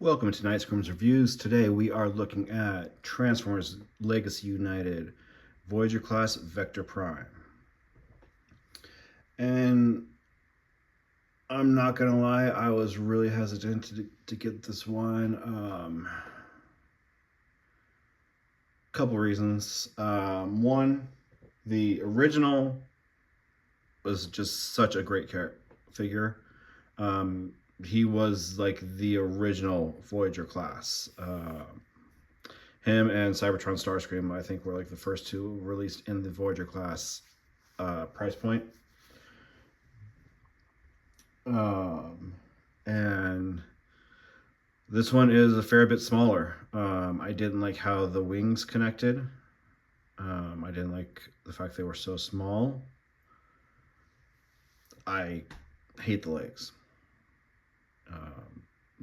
Welcome to Night Scrims Reviews. Today we are looking at Transformers Legacy United Voyager Class Vector Prime. And I'm not gonna lie, I was really hesitant to get this one. Couple reasons. One, the original was just such a great figure. He was like the original Voyager class. Him and Cybertron Starscream, I think, were like the first two released in the Voyager class price point. And this one is a fair bit smaller. I didn't like how the wings connected. I didn't like the fact they were so small. I hate the legs.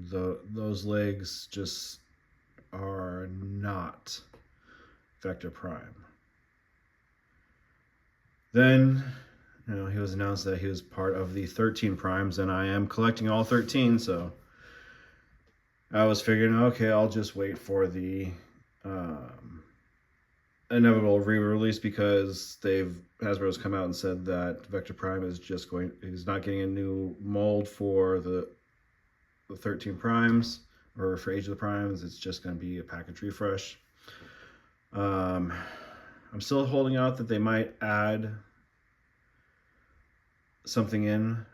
Those legs just are not Vector Prime. Then, he was announced that he was part of the 13 Primes, and I am collecting all 13, so I was figuring, okay, I'll just wait for the inevitable re-release because Hasbro's come out and said that Vector Prime is not getting a new mold for the 13 Primes or for Age of the Primes. It's just going to be a package refresh. I'm still holding out that they might add something in.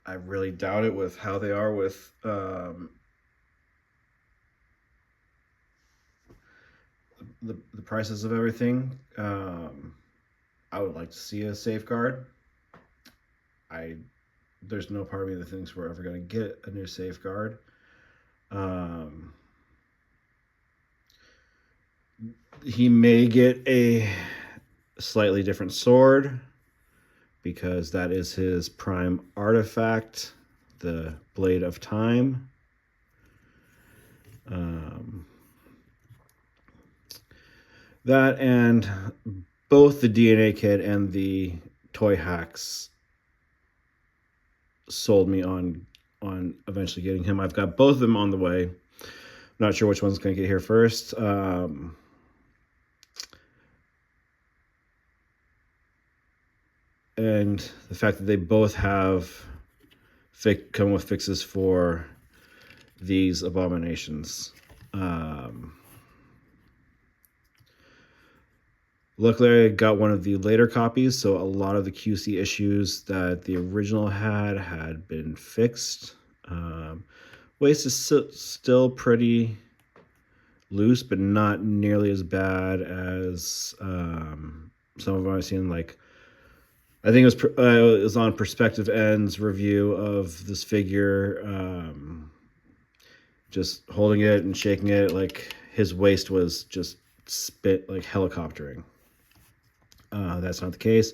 I really doubt it with how they are with the prices of everything. I would like to see a safeguard. There's no part of me that thinks we're ever going to get a new safeguard. He may get a slightly different sword because that is his prime artifact, the Blade of Time. That and both the DNA kit and the toy hacks sold me on eventually getting him. I've got both of them on the way. I'm not sure which one's going to get here first. And the fact that they both have come with fixes for these abominations. Luckily, I got one of the later copies, so a lot of the QC issues that the original had been fixed. Waist is still pretty loose, but not nearly as bad as some of them I've seen. Like, I think it was on Perspective End's review of this figure. Just holding it and shaking it, like his waist was just like helicoptering. That's not the case.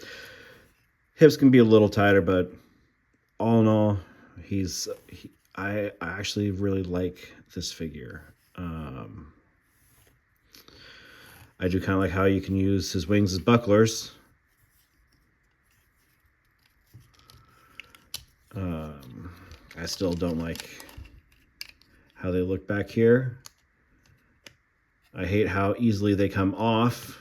Hips can be a little tighter, but all in all, I actually really like this figure. I do kind of like how you can use his wings as bucklers. I still don't like how they look back here. I hate how easily they come off.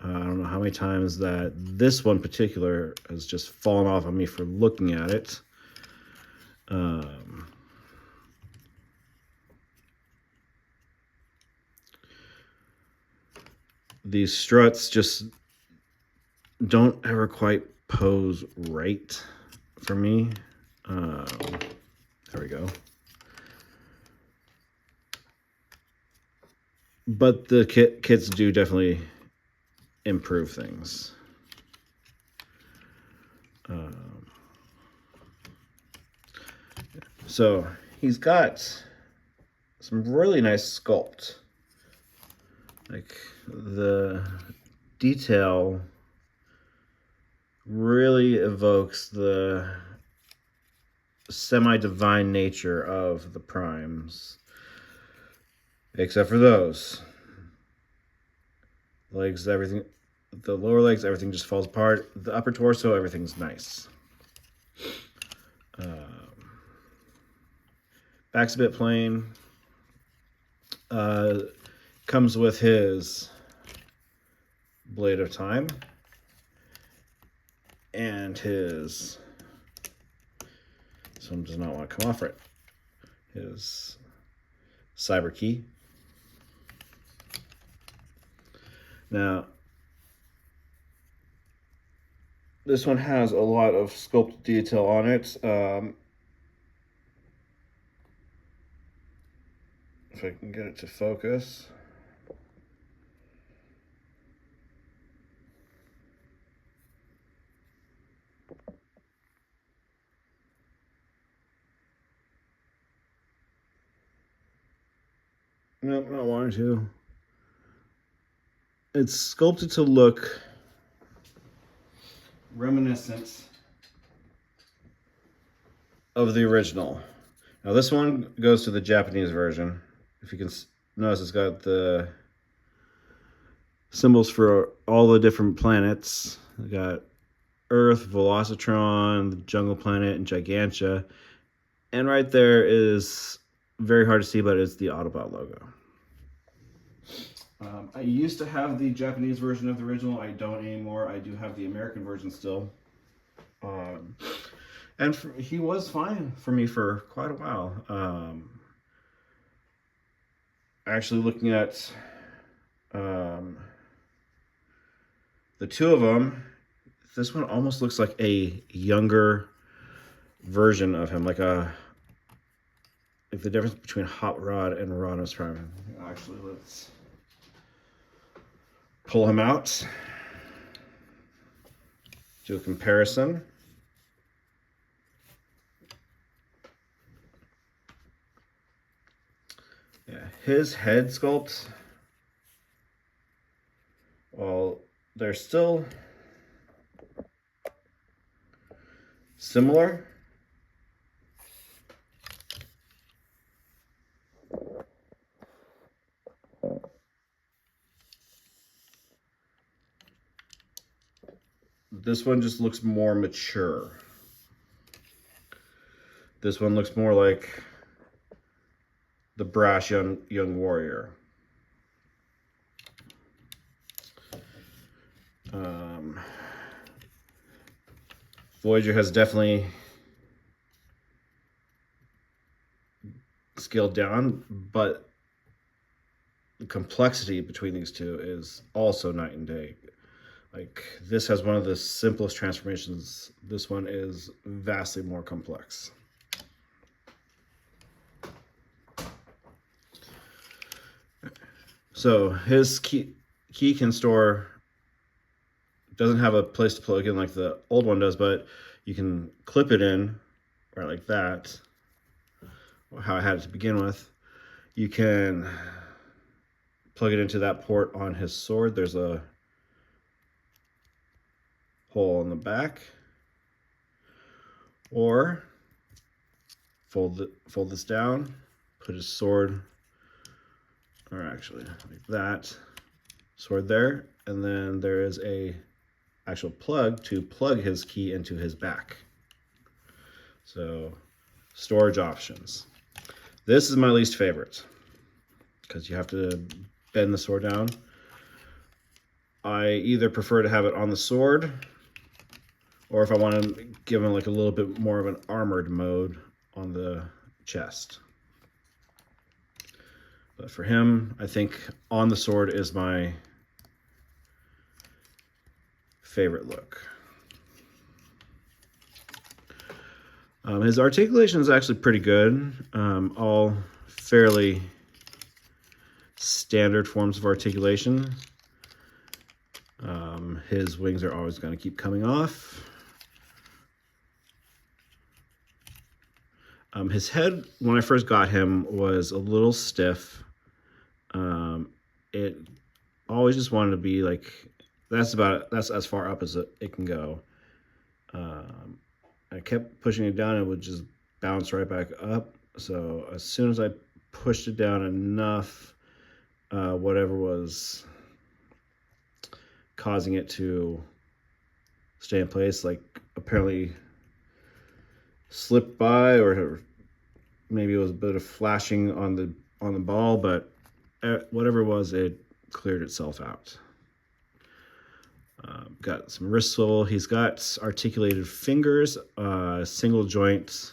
I don't know how many times that this one particular has just fallen off on me for looking at it. These struts just don't ever quite pose right for me. There we go. But the kits do definitely improve things. So he's got some really nice sculpt. Like the detail really evokes the semi-divine nature of the Primes. Except for those. Legs, everything. The lower legs, everything just falls apart. The upper torso, everything's nice. Back's a bit plain. Comes with his Blade of Time and his, some does not want to come off right, his Cyber Key. Now, this one has a lot of sculpted detail on it. If I can get it to focus. Nope, not wanting to. It's sculpted to look reminiscent of the original. Now this one goes to the Japanese version. If you can notice, it's got the symbols for all the different planets. We got Earth, Velocitron, the Jungle Planet, and Gigantia. And right there is very hard to see, but it's the Autobot logo. I used to have the Japanese version of the original. I don't anymore. I do have the American version still. And he was fine for me for quite a while. Actually, looking at the two of them, this one almost looks like a younger version of him, like the difference between Hot Rod and Rodimus Prime. Actually, let's pull him out, do a comparison. Yeah, his head sculpt, well, they're still similar. This one just looks more mature. This one looks more like the brash young warrior. Voyager has definitely scaled down, but the complexity between these two is also night and day. Like, this has one of the simplest transformations. This one is vastly more complex. So his key can store, doesn't have a place to plug in like the old one does, but you can clip it in right like that, how I had it to begin with. You can plug it into that port on his sword. There's a hole in the back, or fold this down, put his sword, or actually like that, sword there, and then there is a actual plug to plug his key into his back. So, storage options. This is my least favorite because you have to bend the sword down. I either prefer to have it on the sword, or if I want to give him like a little bit more of an armored mode on the chest. But for him, I think on the sword is my favorite look. His articulation is actually pretty good. All fairly standard forms of articulation. His wings are always going to keep coming off. His head, when I first got him, was a little stiff. It always just wanted to be like, that's as far up as it can go. I kept pushing it down, it would just bounce right back up. So as soon as I pushed it down enough, whatever was causing it to stay in place, like apparently slipped by or maybe it was a bit of flashing on the ball, but whatever it was, it cleared itself out. Got some wrist swivel. He's got articulated fingers, single joint.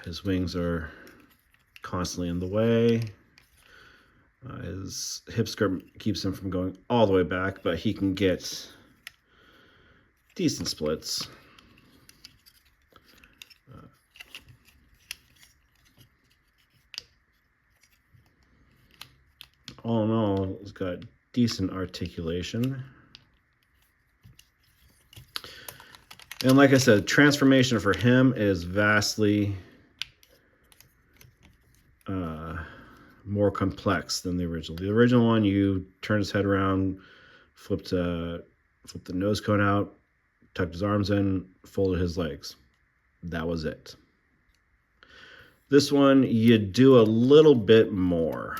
His wings are constantly in the way. His hip skirt keeps him from going all the way back, but he can get decent splits. All in all, he's got decent articulation. And like I said, transformation for him is vastly more complex than the original. The original one, you turned his head around, flipped the nose cone out, tucked his arms in, folded his legs. That was it. This one, you do a little bit more.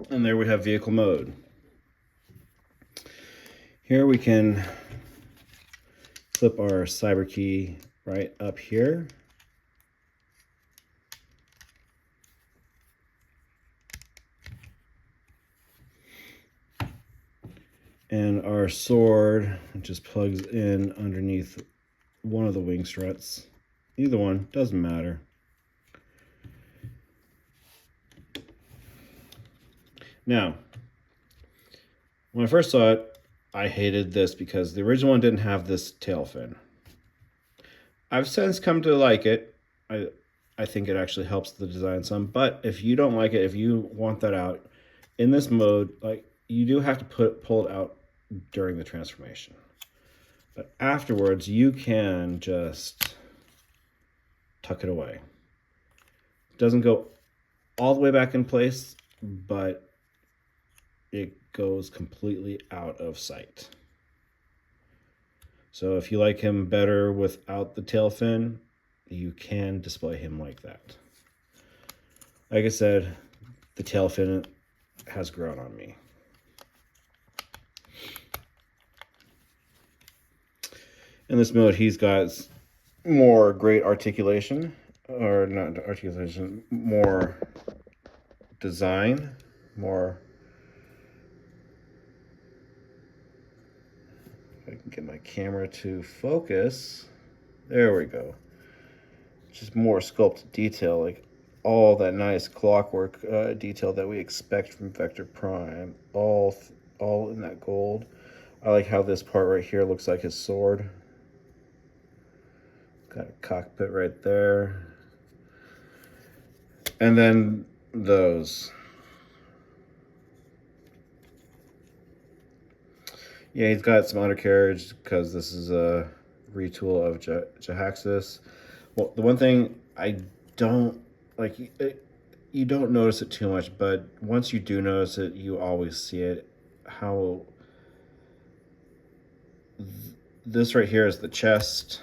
And there we have vehicle mode. Here we can flip our cyber key right up here. And our sword just plugs in underneath one of the wing struts. Either one, doesn't matter. Now, when I first saw it, I hated this because the original one didn't have this tail fin. I've since come to like it. I think it actually helps the design some, but if you don't like it, if you want that out, in this mode, like, you do have to pull it out during the transformation. But afterwards, you can just tuck it away. It doesn't go all the way back in place, but it goes completely out of sight. So if you like him better without the tail fin, you can display him like that. Like I said, the tail fin has grown on me. In this mode, he's got more great articulation, or not articulation, more design, more. If I can get my camera to focus. There we go. Just more sculpted detail, like all that nice clockwork detail that we expect from Vector Prime, all all in that gold. I like how this part right here looks like his sword. Got a cockpit right there. And then those. Yeah, he's got some undercarriage because this is a retool of Jahaxis. Well, the one thing I don't like, you don't notice it too much, but once you do notice it, you always see it. How this right here is the chest,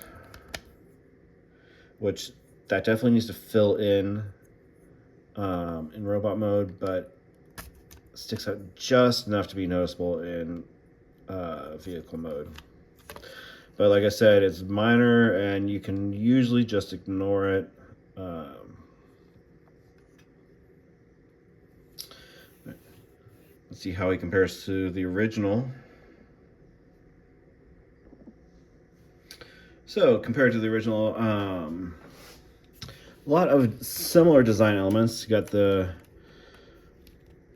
which that definitely needs to fill in robot mode, but sticks out just enough to be noticeable in vehicle mode. But like I said, it's minor and you can usually just ignore it. Let's see how he compares to the original. So compared to the original, a lot of similar design elements. You got the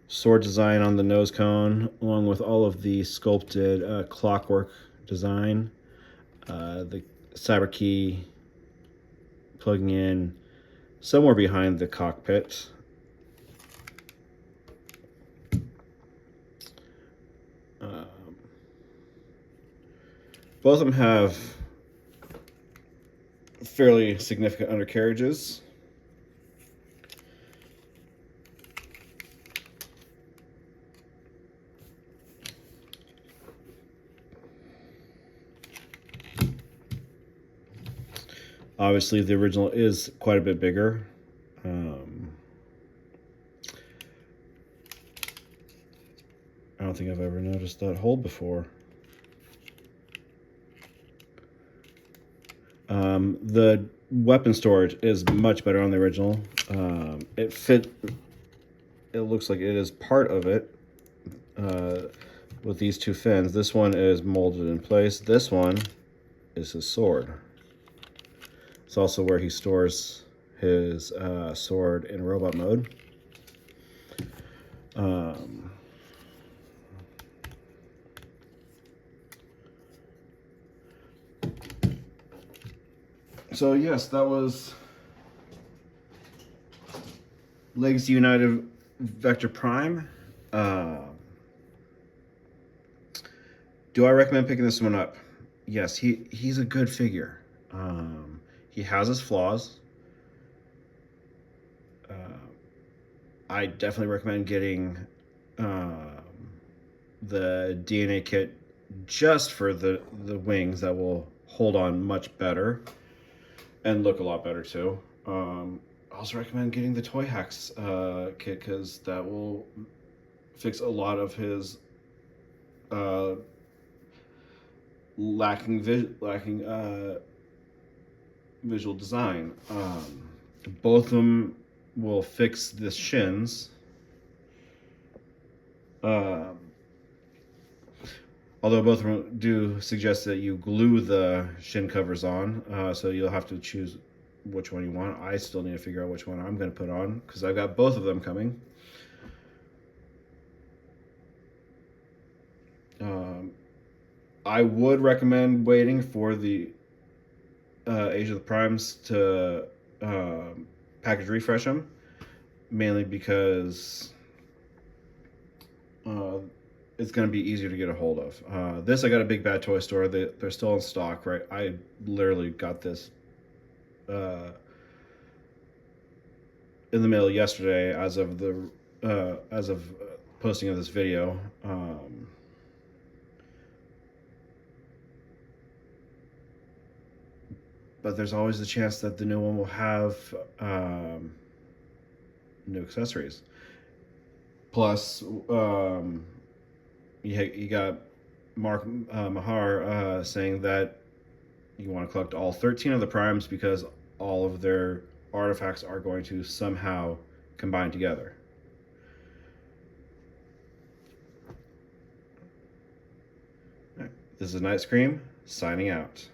sword design on the nose cone, along with all of the sculpted clockwork design. The cyber key plugging in somewhere behind the cockpit. Both of them have fairly significant undercarriages. Obviously, the original is quite a bit bigger. I don't think I've ever noticed that hole before. The weapon storage is much better on the original. It looks like it is part of it with these two fins. This one is molded in place. This one is his sword. It's also where he stores his sword in robot mode. So yes, that was Legacy United Vector Prime. Do I recommend picking this one up? Yes, he's a good figure. He has his flaws. I definitely recommend getting the DNA kit just for the wings. That will hold on much better and look a lot better too. I also recommend getting the Toy Hacks kit because that will fix a lot of his lacking visual design. Both of them will fix the shins. Although both of them do suggest that you glue the shin covers on, so you'll have to choose which one you want. I still need to figure out which one I'm going to put on because I've got both of them coming. I would recommend waiting for the Age of the Primes to package refresh them, mainly because it's going to be easier to get a hold of. This I got a Big Bad Toy Store. They're still in stock, right? I literally got this in the mail yesterday as of posting of this video. But there's always the chance that the new one will have new accessories. Plus, you got Mark Mahar saying that you want to collect all 13 of the primes because all of their artifacts are going to somehow combine together. This is Night Scream, signing out.